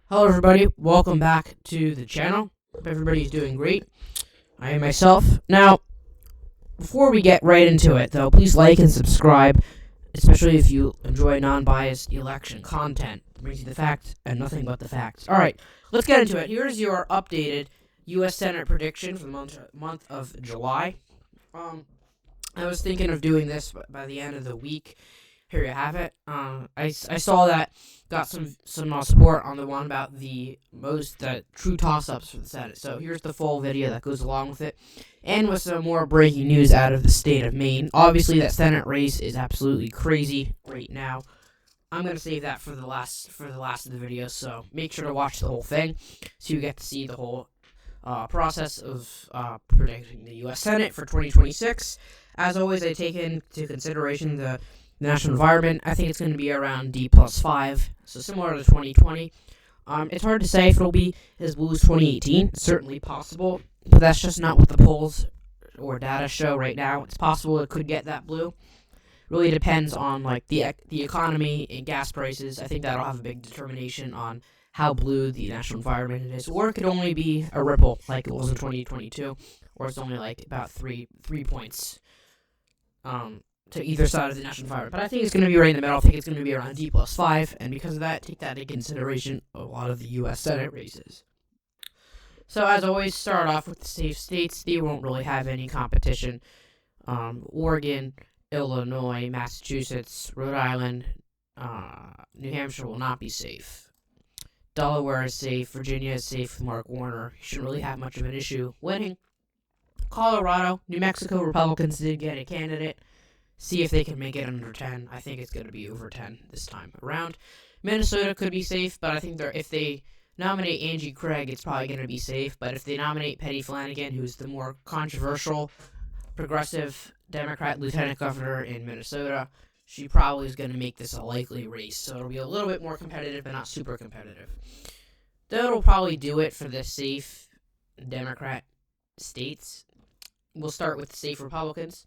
Hello everybody, welcome back to the channel. Hope everybody's doing great. I am myself. Now, before we get right into it though, please like and subscribe, especially if you enjoy non-biased election content that brings you the facts and nothing but the facts. Alright, let's get into it. Here's your updated U.S. Senate prediction for the month of July. I was thinking of doing this by the end of the week. Here you have it. I saw that got some support on the one about the true toss-ups for the Senate. So here's the full video that goes along with it, and with some more breaking news out of the state of Maine. Obviously, that Senate race is absolutely crazy right now. I'm gonna save that for the last of the video. So make sure to watch the whole thing, so you get to see the whole process of predicting the U.S. Senate for 2026. As always, I take into consideration the national environment. I think it's going to be around D+5, so similar to 2020. It's hard to say if it'll be as blue as 2018. It's certainly possible, but that's just not what the polls or data show right now. It's possible it could get that blue. Really depends on the economy and gas prices. I think that'll have a big determination on how blue the national environment is. Or it could only be a ripple like it was in 2022, or it's only about three points to either side of the national environment. But I think it's going to be right in the middle. I think it's going to be around D+5, and because of that, take that into consideration a lot of the U.S. Senate races. So as always, start off with the safe states. They won't really have any competition. Oregon, Illinois, Massachusetts, Rhode Island, New Hampshire will not be safe. Delaware is safe. Virginia is safe with Mark Warner. He shouldn't really have much of an issue winning. Colorado, New Mexico, Republicans did get a candidate. See if they can make it under 10. I think it's going to be over 10 this time around. Minnesota could be safe, but I think if they nominate Angie Craig, it's probably going to be safe. But if they nominate Patty Flanagan, who's the more controversial, progressive Democrat lieutenant governor in Minnesota, she probably is going to make this a likely race. So it'll be a little bit more competitive, but not super competitive. That'll probably do it for the safe Democrat states. We'll start with the safe Republicans.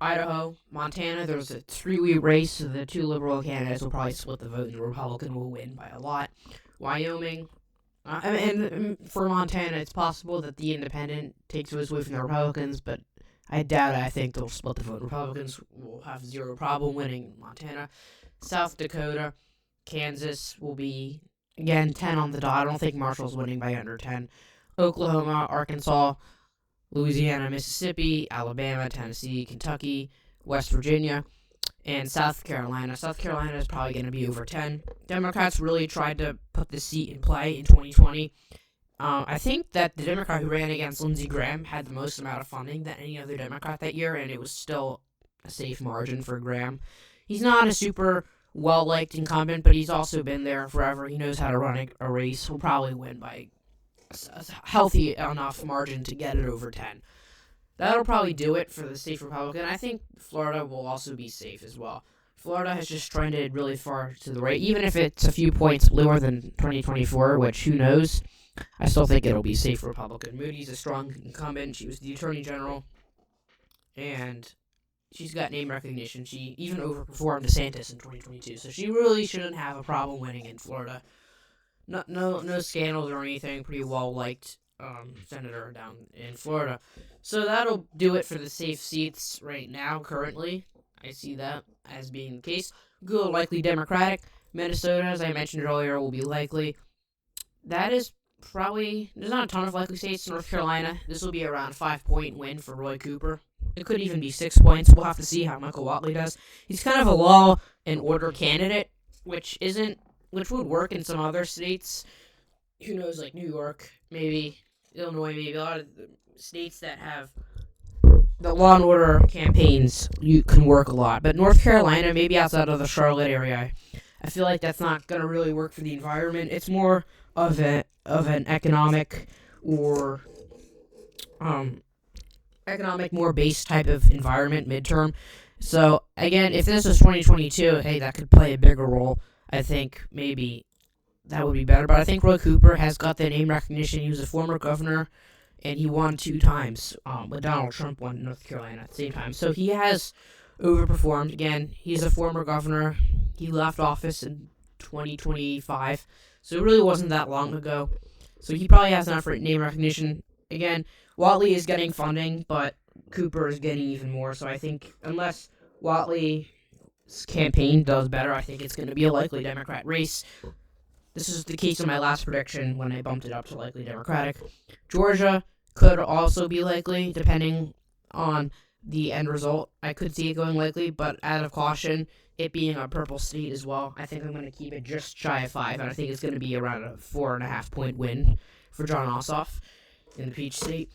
Idaho, Montana, there's a three-way race, so the two liberal candidates will probably split the vote, and the Republican will win by a lot. Wyoming, and for Montana, it's possible that the independent takes votes away from the Republicans, but I doubt it. I think they'll split the vote. Republicans will have zero problem winning Montana. South Dakota, Kansas will be, again, 10 on the dot. I don't think Marshall's winning by under 10. Oklahoma, Arkansas, Louisiana, Mississippi, Alabama, Tennessee, Kentucky, West Virginia, and South Carolina. South Carolina is probably going to be over 10. Democrats really tried to put the seat in play in 2020. I think that the Democrat who ran against Lindsey Graham had the most amount of funding than any other Democrat that year, and it was still a safe margin for Graham. He's not a super well-liked incumbent, but he's also been there forever. He knows how to run a race. He'll probably win by a healthy enough margin to get it over 10. That'll probably do it for the safe Republican. I think Florida will also be safe as well. Florida has just trended really far to the right, even if it's a few points lower than 2024, which who knows. I still think it'll be safe Republican. Moody's a strong incumbent. She was the Attorney General, and she's got name recognition. She even overperformed DeSantis in 2022, so she really shouldn't have a problem winning in Florida. No scandals or anything. Pretty well liked senator down in Florida. So that'll do it for the safe seats right now. Currently, I see that as being the case. Good, likely Democratic. Minnesota, as I mentioned earlier, will be likely. That is probably, there's not a ton of likely states. North Carolina, this will be around a 5-point win for Roy Cooper. It could even be 6 points. We'll have to see how Michael Whatley does. He's kind of a law and order candidate, which would work in some other states. Who knows, like New York, maybe Illinois, maybe a lot of states that have the law and order campaigns, you can work a lot. But North Carolina, maybe outside of the Charlotte area, I feel like that's not going to really work for the environment. It's more of an economic or more base type of environment midterm. So again, if this was 2022, hey, that could play a bigger role. I think maybe that would be better. But I think Roy Cooper has got the name recognition. He was a former governor, and he won 2 times when Donald Trump won North Carolina at the same time. So he has overperformed. Again, he's a former governor. He left office in 2025. So it really wasn't that long ago. So he probably has enough name recognition. Again, Whatley is getting funding, but Cooper is getting even more. So I think unless Whatley's campaign does better, I think it's going to be a likely Democrat race. This is the case of my last prediction when I bumped it up to likely Democratic. Georgia could also be likely, depending on the end result. I could see it going likely, but out of caution, it being a purple state as well, I think I'm going to keep it just shy of 5, and I think it's going to be around a 4.5 point win for Jon Ossoff in the Peach State.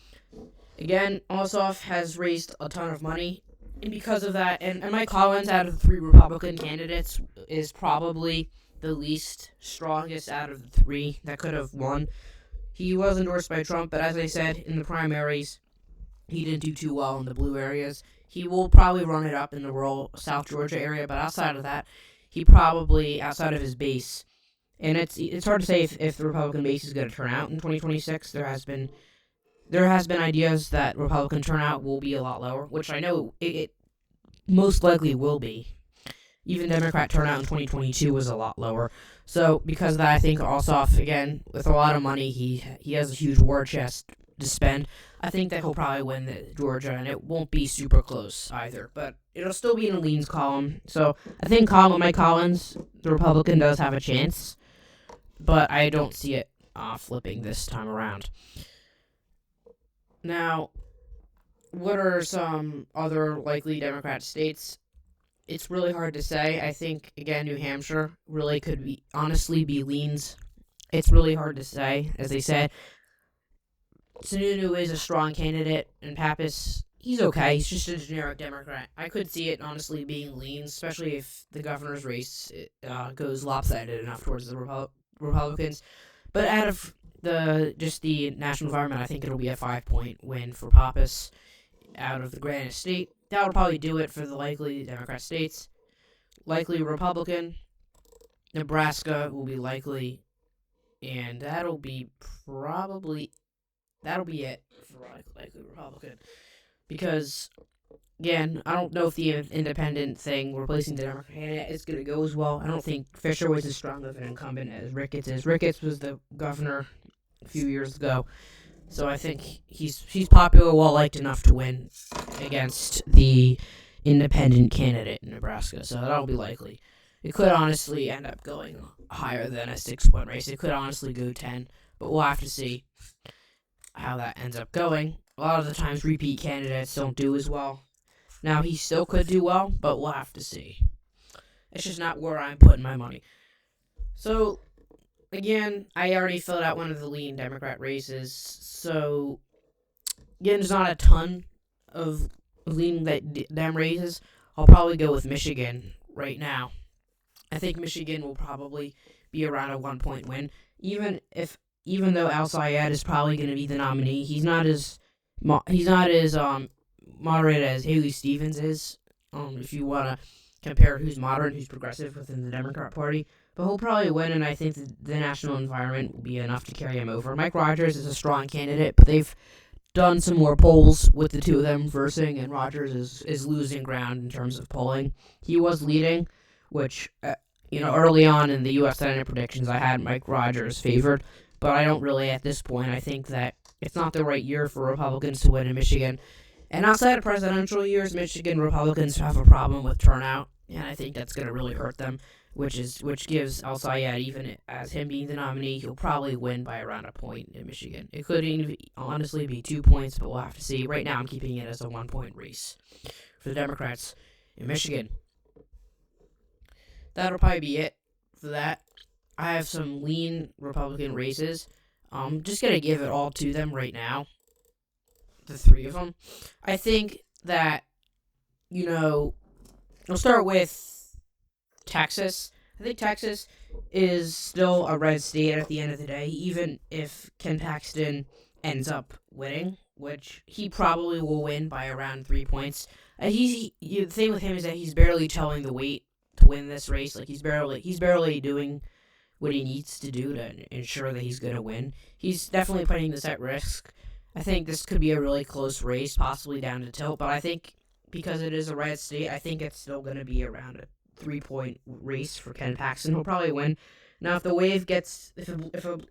Again, Ossoff has raised a ton of money, and because of that, and Mike Collins, out of the 3 Republican candidates, is probably the least strongest out of the 3 that could have won. He was endorsed by Trump, but as I said, in the primaries, he didn't do too well in the blue areas. He will probably run it up in the rural South Georgia area, but outside of that, he probably, outside of his base, and it's hard to say if the Republican base is going to turn out in 2026. There has been ideas that Republican turnout will be a lot lower, which I know it most likely will be. Even Democrat turnout in 2022 was a lot lower. So because of that, I think Ossoff, again, with a lot of money, he has a huge war chest to spend. I think that he'll probably win Georgia, and it won't be super close either. But it'll still be in the leans column. So I think Mike Collins, the Republican, does have a chance. But I don't see it flipping this time around. Now, what are some other likely Democrat states? It's really hard to say. I think, again, New Hampshire really could honestly be leans. It's really hard to say. As they said, Sununu is a strong candidate, and Pappas, he's okay. He's just a generic Democrat. I could see it honestly being leans, especially if the governor's race goes lopsided enough towards the Republicans. But out of the national environment, I think it'll be a 5-point win for Pappas out of the Granite State. That would probably do it for the likely Democrat states. Likely Republican. Nebraska will be likely. And that'll be it for likely Republican. Because, again, I don't know if the independent thing replacing the Democrat candidate is going to go as well. I don't think Fisher was as strong of an incumbent as Ricketts is. Ricketts was the governor a few years ago. So I think he's popular, well-liked enough to win against the independent candidate in Nebraska. So that'll be likely. It could honestly end up going higher than a 6-point race. It could honestly go 10, but we'll have to see how that ends up going. A lot of the times, repeat candidates don't do as well. Now, he still could do well, but we'll have to see. It's just not where I'm putting my money. So, again, I already filled out one of the lean Democrat races. So, again, there's not a ton of lean Dem races. I'll probably go with Michigan right now. I think Michigan will probably be around a 1-point win. Even though Al Sayed is probably going to be the nominee, he's not as moderate as Haley Stevens is. If you want to compare who's moderate and who's progressive within the Democrat Party. But he'll probably win, and I think the national environment will be enough to carry him over. Mike Rogers is a strong candidate, but they've done some more polls with the two of them versing, and Rogers is losing ground in terms of polling. He was leading, which, early on in the U.S. Senate predictions, I had Mike Rogers favored, but I don't really at this point. I think that it's not the right year for Republicans to win in Michigan. And outside of presidential years, Michigan Republicans have a problem with turnout, and I think that's going to really hurt them, which gives Al Sayed, even as him being the nominee, he'll probably win by around a point in Michigan. It could even honestly be 2 points, but we'll have to see. Right now, I'm keeping it as a 1-point race for the Democrats in Michigan. That'll probably be it for that. I have some lean Republican races. I'm just going to give it all to them right now. The 3 of them. I think that, I'll start with Texas. I think Texas is still a red state at the end of the day, even if Ken Paxton ends up winning, which he probably will win by around 3 points. The thing with him is that he's barely towing the weight to win this race. Like he's barely doing what he needs to do to ensure that he's going to win. He's definitely putting this at risk. I think this could be a really close race, possibly down to tilt, but I think because it is a red state, I think it's still going to be around a 3-point race for Ken Paxton. He'll probably win. Now, if the wave gets, if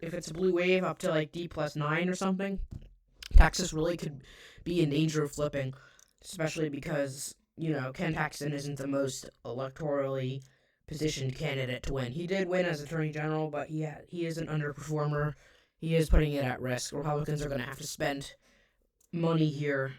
it's a blue wave up to like D+9 or something, Texas really could be in danger of flipping, especially because, Ken Paxton isn't the most electorally positioned candidate to win. He did win as Attorney General, but he is an underperformer. He is putting it at risk. Republicans are going to have to spend money here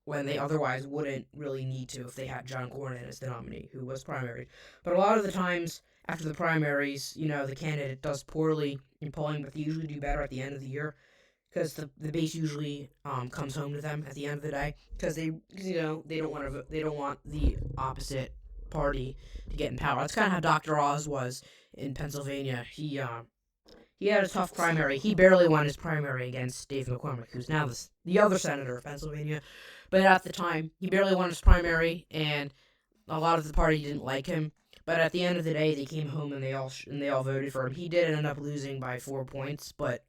when they otherwise wouldn't really need to if they had John Cornyn as the nominee, who was primaried. But a lot of the times after the primaries, the candidate does poorly in polling, but they usually do better at the end of the year because the base usually comes home to them at the end of the day because they don't want to vote, they don't want the opposite party to get in power. That's kind of how Dr. Oz was in Pennsylvania. He had a tough primary. He barely won his primary against Dave McCormick, who's now the other senator of Pennsylvania. But at the time, he barely won his primary, and a lot of the party didn't like him. But at the end of the day, they came home and they all voted for him. He did end up losing by 4 points, but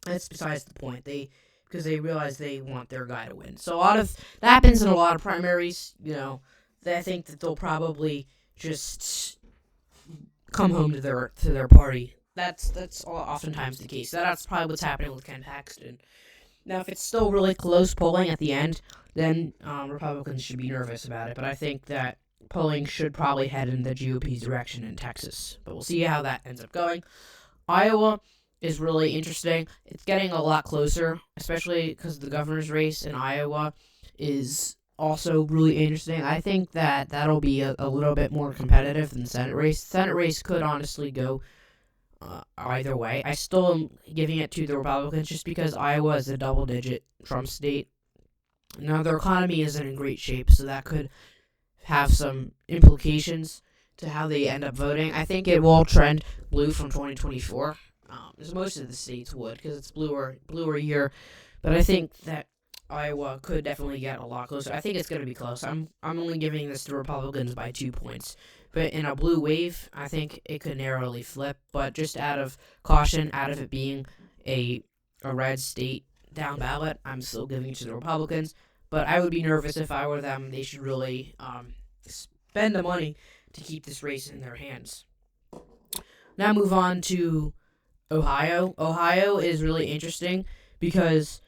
that's besides the point. Because they realize they want their guy to win. So that happens in a lot of primaries. I think that they'll probably just come home to their party. That's oftentimes the case. That's probably what's happening with Ken Paxton. Now, if it's still really close polling at the end, then Republicans should be nervous about it. But I think that polling should probably head in the GOP's direction in Texas. But we'll see how that ends up going. Iowa is really interesting. It's getting a lot closer, especially because the governor's race in Iowa is also really interesting. I think that that'll be a little bit more competitive than the Senate race. The Senate race could honestly go either way. I still am giving it to the Republicans just because Iowa is a double-digit Trump state. Now, their economy isn't in great shape, so that could have some implications to how they end up voting. I think it will trend blue from 2024, as most of the states would, because it's bluer year. But I think that Iowa could definitely get a lot closer. I think it's going to be close. I'm only giving this to Republicans by 2 points. But in a blue wave, I think it could narrowly flip. But just out of caution, out of it being a red state down ballot, I'm still giving it to the Republicans. But I would be nervous if I were them. They should really spend the money to keep this race in their hands. Now move on to Ohio. Ohio is really interesting because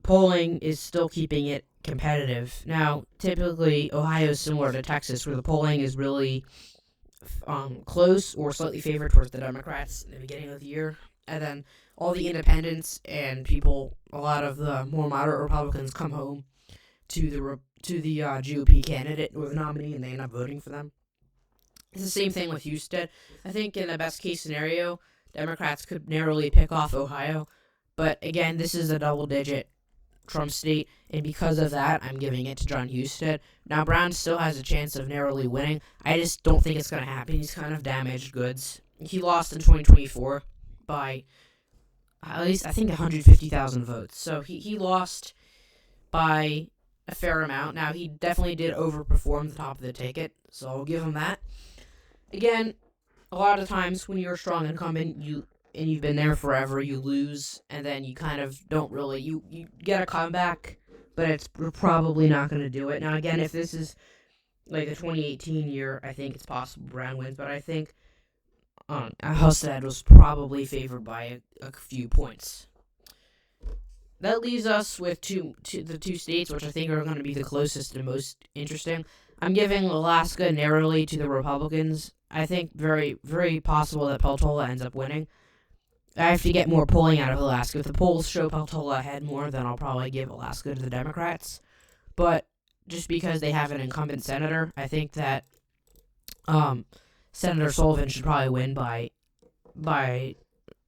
polling is still keeping it competitive. Now, typically, Ohio is similar to Texas, where the polling is really close or slightly favored towards the Democrats in the beginning of the year. And then all the independents and people, a lot of the more moderate Republicans come home to the GOP candidate or the nominee, and they end up voting for them. It's the same thing with Houston. I think in the best case scenario, Democrats could narrowly pick off Ohio. But again, this is a double-digit Trump state, and because of that, I'm giving it to John Husted. Now, Brown still has a chance of narrowly winning. I just don't think it's going to happen. He's kind of damaged goods. He lost in 2024 by at least, I think, 150,000 votes. So he lost by a fair amount. Now, he definitely did overperform the top of the ticket, so I'll give him that. Again, a lot of times when you're a strong incumbent, and you've been there forever, you lose, and then you kind of don't really, you get a comeback, but you're probably not going to do it. Now, again, if this is like the 2018 year, I think it's possible Brown wins, but I think Husted was probably favored by a few points. That leaves us with the two states, which I think are going to be the closest and most interesting. I'm giving Alaska narrowly to the Republicans. I think very, very possible that Peltola ends up winning. I have to get more polling out of Alaska. If the polls show Peltola ahead more, then I'll probably give Alaska to the Democrats. But just because they have an incumbent senator, I think that Senator Sullivan should probably win by a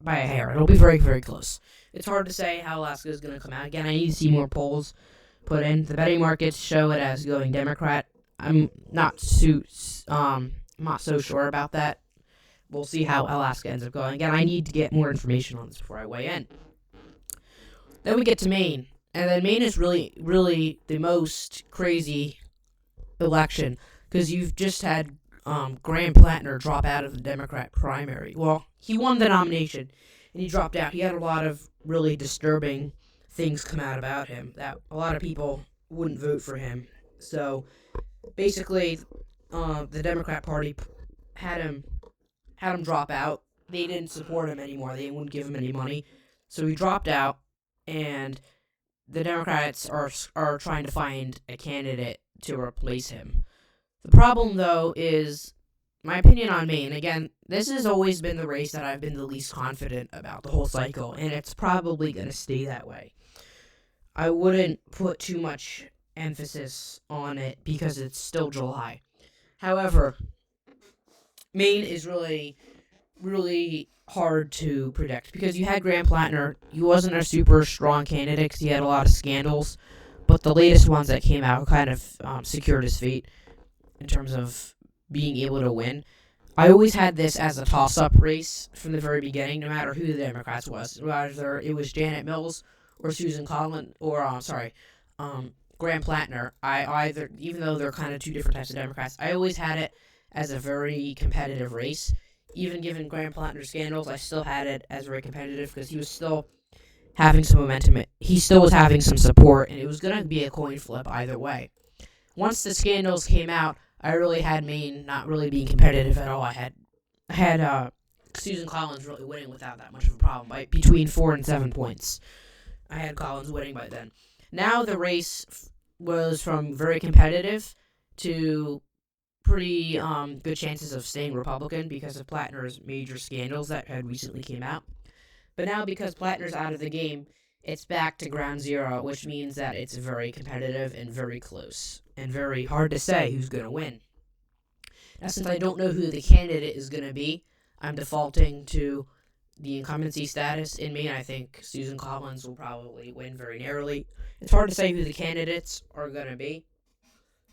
hair. It'll be very, very close. It's hard to say how Alaska is going to come out. Again, I need to see more polls put in. The betting markets show it as going Democrat. I'm not so sure about that. We'll see how Alaska ends up going. Again, I need to get more information on this before I weigh in. Then we get to Maine. And then Maine is really, really the most crazy election because you've just had Graham Plattner drop out of the Democrat primary. Well, he won the nomination, and he dropped out. He had a lot of really disturbing things come out about him that a lot of people wouldn't vote for him. So, basically, the Democrat Party had him drop out. They didn't support him anymore. They wouldn't give him any money, so he dropped out. And the Democrats are trying to find a candidate to replace him. The problem, though, is my opinion on Maine. Again, this has always been the race that I've been the least confident about the whole cycle, and it's probably going to stay that way. I wouldn't put too much emphasis on it because it's still July. However, Maine is really, really hard to predict because you had Graham Plattner. He wasn't a super strong candidate because he had a lot of scandals, but the latest ones that came out kind of secured his fate in terms of being able to win. I always had this as a toss-up race from the very beginning, no matter who the Democrats was, whether it was Janet Mills or Susan Collins or Graham Plattner. I either, even though they're kind of two different types of Democrats, I always had it as a very competitive race. Even given Graham Plattner's scandals, I still had it as very competitive because he was still having some momentum. He still was having some support, and it was going to be a coin flip either way. Once the scandals came out, I really had Maine not really being competitive at all. I had Susan Collins really winning without that much of a problem, by between 4 and 7 points. I had Collins winning by then. Now the race was from very competitive to pretty good chances of staying Republican because of Plattner's major scandals that had recently came out. But now because Plattner's out of the game, it's back to ground zero, which means that it's very competitive and very close and very hard to say who's going to win. Now, since I don't know who the candidate is going to be, I'm defaulting to the incumbency status in Maine. I think Susan Collins will probably win very narrowly. It's hard to say who the candidates are going to be.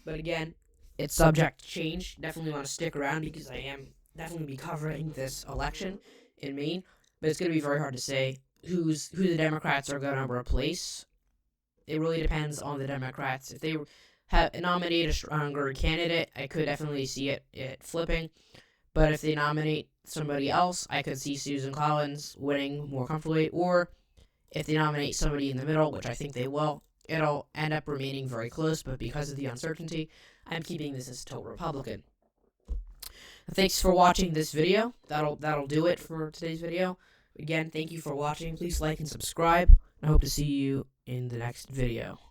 But again, it's subject to change. Definitely want to stick around because I am definitely be covering this election in Maine. But it's going to be very hard to say who the Democrats are going to replace. It really depends on the Democrats. If they nominate a stronger candidate, I could definitely see it flipping. But if they nominate somebody else, I could see Susan Collins winning more comfortably. Or if they nominate somebody in the middle, which I think they will, it'll end up remaining very close. But because of the uncertainty, I'm keeping this as still Republican. Thanks for watching this video. That'll do it for today's video. Again, thank you for watching. Please like and subscribe. I hope to see you in the next video.